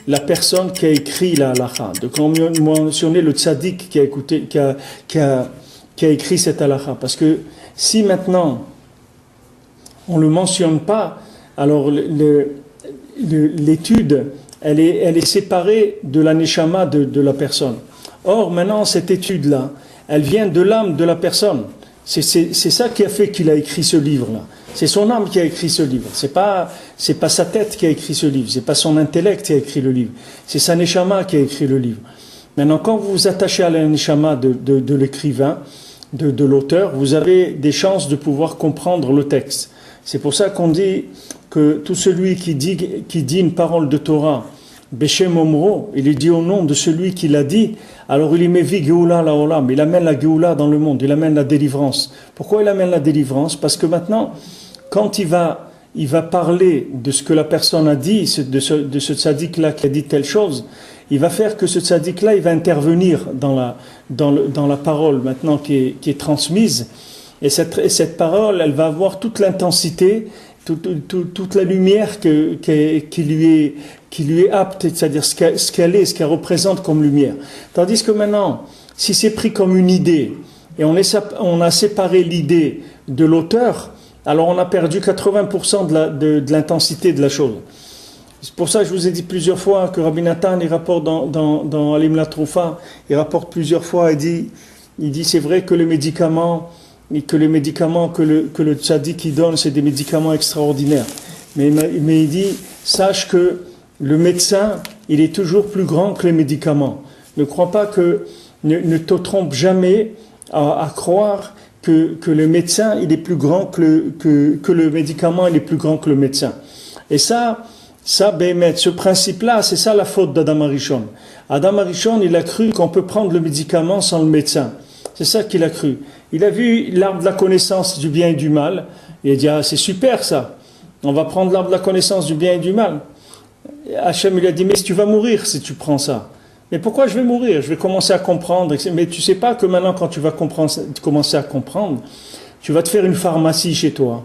la personne qui a écrit la halakha, de mentionner le tzaddik qui a écrit cette halakha. Parce que si maintenant on ne le mentionne pas, alors l'étude, elle est séparée de la neshama de la personne. Or, maintenant, cette étude-là, elle vient de l'âme de la personne. C'est ça qui a fait qu'il a écrit ce livre-là. C'est son âme qui a écrit ce livre. C'est pas sa tête qui a écrit ce livre. C'est pas son intellect qui a écrit le livre. C'est sa neshama qui a écrit le livre. Maintenant, quand vous vous attachez à la neshama de l'écrivain, de l'auteur, vous avez des chances de pouvoir comprendre le texte. C'est pour ça qu'on dit que tout celui qui dit une parole de Torah, Beshem Omro, il est dit au nom de celui qui l'a dit, alors il y met vi Geoula la Olam, il amène la Geoula dans le monde, il amène la délivrance. Pourquoi il amène la délivrance? Parce que maintenant, quand il va parler de ce que la personne a dit, de ce tzaddik-là qui a dit telle chose, il va faire que ce tzaddik-là, il va intervenir dans la parole maintenant qui est transmise, et cette parole, elle va avoir toute l'intensité, toute la lumière qui lui est apte, c'est-à-dire ce qu'elle représente comme lumière. Tandis que maintenant, si c'est pris comme une idée, et on a séparé l'idée de l'auteur, alors on a perdu 80% de l'intensité de la chose. C'est pour ça que je vous ai dit plusieurs fois que Rabbi Nathan, il rapporte dans Alim la Troufa, il rapporte plusieurs fois, il dit c'est vrai que les médicaments que le tzaddik donne, c'est des médicaments extraordinaires. Mais il dit, sache que le médecin, il est toujours plus grand que les médicaments. Ne crois pas ne te trompe jamais à croire que le médecin, il est plus grand que le médicament, il est plus grand que le médecin. Et ça, ce principe-là, c'est ça la faute d'Adam Arishon. Adam Arishon, il a cru qu'on peut prendre le médicament sans le médecin. C'est ça qu'il a cru. Il a vu l'arbre de la connaissance du bien et du mal. Il a dit, ah, c'est super ça. On va prendre l'arbre de la connaissance du bien et du mal. Hachem, il a dit, mais tu vas mourir si tu prends ça. Mais pourquoi je vais mourir? Je vais commencer à comprendre. Mais tu sais pas que maintenant, quand tu vas commencer à comprendre, tu vas te faire une pharmacie chez toi.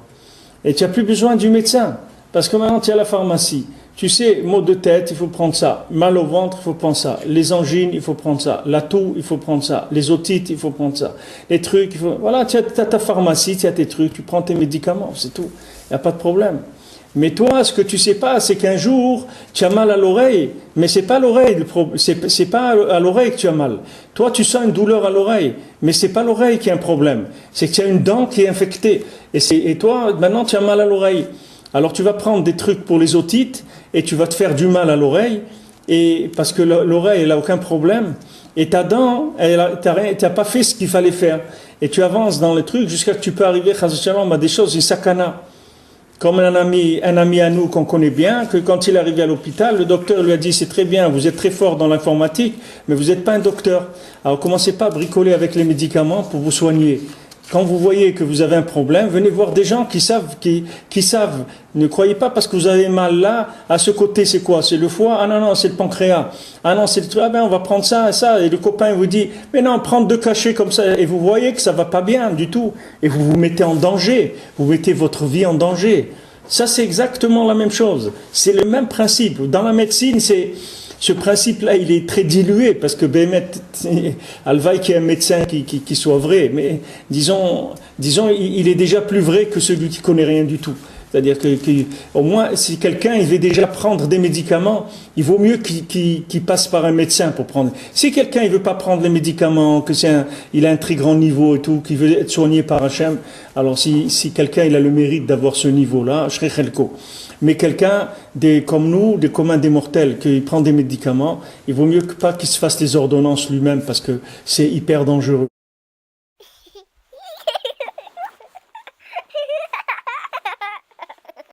Et tu n'as plus besoin du médecin. Parce que maintenant, tu es à la pharmacie. Tu sais, maux de tête, il faut prendre ça. Mal au ventre, il faut prendre ça. Les angines, il faut prendre ça. La toux, il faut prendre ça. Les otites, il faut prendre ça. Les trucs, voilà, tu as ta pharmacie, tu as tes trucs, tu prends tes médicaments, c'est tout. Il n'y a pas de problème. Mais toi, ce que tu sais pas, c'est qu'un jour, tu as mal à l'oreille. Mais c'est pas l'oreille, c'est pas à l'oreille que tu as mal. Toi, tu sens une douleur à l'oreille. Mais c'est pas l'oreille qui a un problème. C'est que tu as une dent qui est infectée. Et toi, maintenant, tu as mal à l'oreille. Alors tu vas prendre des trucs pour les otites et tu vas te faire du mal à l'oreille, et parce que l'oreille elle n'a aucun problème, et ta dent, tu n'as pas fait ce qu'il fallait faire, et tu avances dans les trucs jusqu'à ce que tu peux arriver à des choses, une sakana. Comme un ami à nous qu'on connaît bien, que quand il est arrivé à l'hôpital, le docteur lui a dit, c'est très bien, vous êtes très fort dans l'informatique, mais vous n'êtes pas un docteur. Alors commencez pas à bricoler avec les médicaments pour vous soigner. Quand vous voyez que vous avez un problème, venez voir des gens qui savent. Ne croyez pas parce que vous avez mal là, à ce côté c'est quoi? C'est le foie? Ah non, c'est le pancréas. Ah non, c'est le truc. Ah ben on va prendre ça et ça. Et le copain vous dit, mais non, prendre 2 cachets comme ça. Et vous voyez que ça va pas bien du tout. Et vous vous mettez en danger. Vous mettez votre vie en danger. Ça c'est exactement la même chose. C'est le même principe. Dans la médecine, ce principe-là, il est très dilué, parce que Bémet, Alvaï qui est un médecin qui soit vrai, mais disons, il est déjà plus vrai que celui qui connaît rien du tout. C'est-à-dire au moins, si quelqu'un il veut déjà prendre des médicaments, il vaut mieux qu'il passe par un médecin pour prendre. Si quelqu'un il veut pas prendre les médicaments, il a un très grand niveau et tout, qu'il veut être soigné par Hachem, alors si quelqu'un il a le mérite d'avoir ce niveau-là, je serais chelko. Mais quelqu'un comme nous, des communs des mortels, qui prend des médicaments, il vaut mieux pas qu'il se fasse les ordonnances lui-même parce que c'est hyper dangereux.